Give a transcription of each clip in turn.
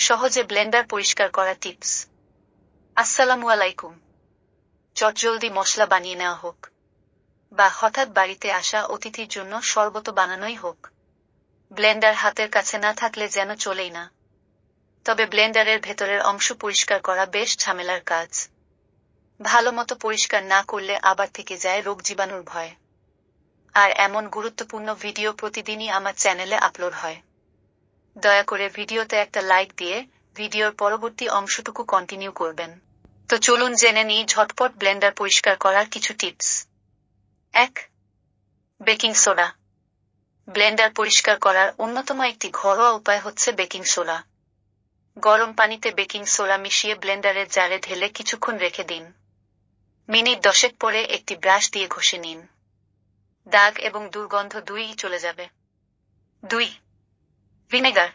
সহজে ব্লেন্ডার পরিষ্কার করা টিপস। আসসালামু আলাইকুম। চটজলদি মশলা বানিয়ে নেওয়া হোক, বা হঠাৎ বাড়িতে আসা অতিথির জন্য শরবত বানানোই হোক, ব্লেন্ডার হাতের কাছে না থাকলে যেন চলেই না। তবে ব্লেন্ডারের ভেতরের অংশ পরিষ্কার করা বেশ ঝামেলার কাজ। ভালোমতো পরিষ্কার না করলে আবার থেকে যায় রোগ জীবাণুর ভয়। আর এমন গুরুত্বপূর্ণ ভিডিও প্রতিদিনই আমার চ্যানেলে আপলোড হয়। দয়া করে ভিডিওতে একটা লাইক দিয়ে ভিডিওর পরবর্তী অংশটুকু কন্টিনিউ করবেন। তো চলুন জেনে নিই ঝটপট ব্লেন্ডার পরিষ্কার করার কিছু টিপস। 1. Baking soda. ব্লেন্ডার পরিষ্কার করার অন্যতম একটি ঘরোয়া উপায় হচ্ছে বেকিং সোডা। গরম পানিতে বেকিং সোডা মিশিয়ে ব্লেন্ডারের জারে ঢেলে কিছুক্ষণ রেখে দিন। মিনিট 10 পরে একটি ব্রাশ দিয়ে ঘষে নিন। দাগ এবং দুর্গন্ধ দুইই চলে যাবে। 2. ভিনেগার।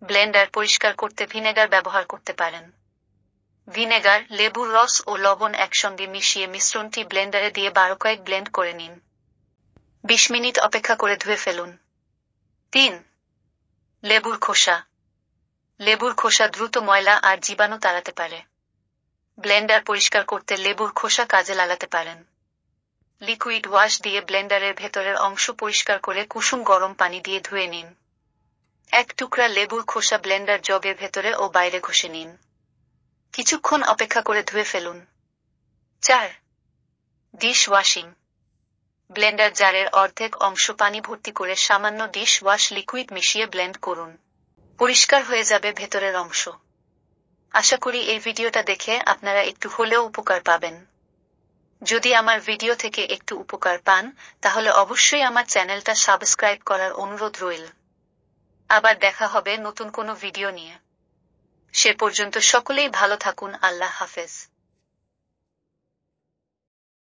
ব্লেন্ডার পরিষ্কার করতে ভিনেগার ব্যবহার করতে পারেন। ভিনেগার, লেবুর রস ও লবণ একসঙ্গে মিশিয়ে মিশ্রণটি ব্লেন্ডারে দিয়ে 12 কয়েক ব্লেন্ড করে নিন। 20 মিনিট অপেক্ষা করে ধুয়ে ফেলুন। 3. লেবুর খোসা। লেবুর খোসা দ্রুত ময়লা আর জীবাণু তাড়াতে পারে। ব্লেন্ডার পরিষ্কার করতে লেবুর খোসা কাজে লাগাতে পারেন। লিকুইড ওয়াশ দিয়ে ব্লেন্ডারের ভেতরের অংশ পরিষ্কার করে কুসুম গরম পানি দিয়ে ধুয়ে নিন। 1 টুকরা লেবুর খোসা ব্লেন্ডার জগের ভেতরে ও বাইরে ঘষে নিন। কিছুক্ষণ অপেক্ষা করে ধুয়ে ফেলুন। 4. Dish washing. ব্লেন্ডার জারের অর্ধেক অংশ পানি ভর্তি করে সামান্য ডিশ ওয়াশ লিকুইড মিশিয়ে ব্লেন্ড করুন। পরিষ্কার হয়ে যাবে ভেতরের অংশ। আশা করি এই ভিডিওটা দেখে আপনারা একটু হলেও উপকার পাবেন। যদি আমার ভিডিও থেকে একটু উপকার পান, তাহলে অবশ্যই আমার চ্যানেলটা সাবস্ক্রাইব করার অনুরোধ রইল। আবার দেখা হবে নতুন কোনো ভিডিও নিয়ে। সে পর্যন্ত সকলেই ভালো থাকুন। আল্লাহ হাফেজ।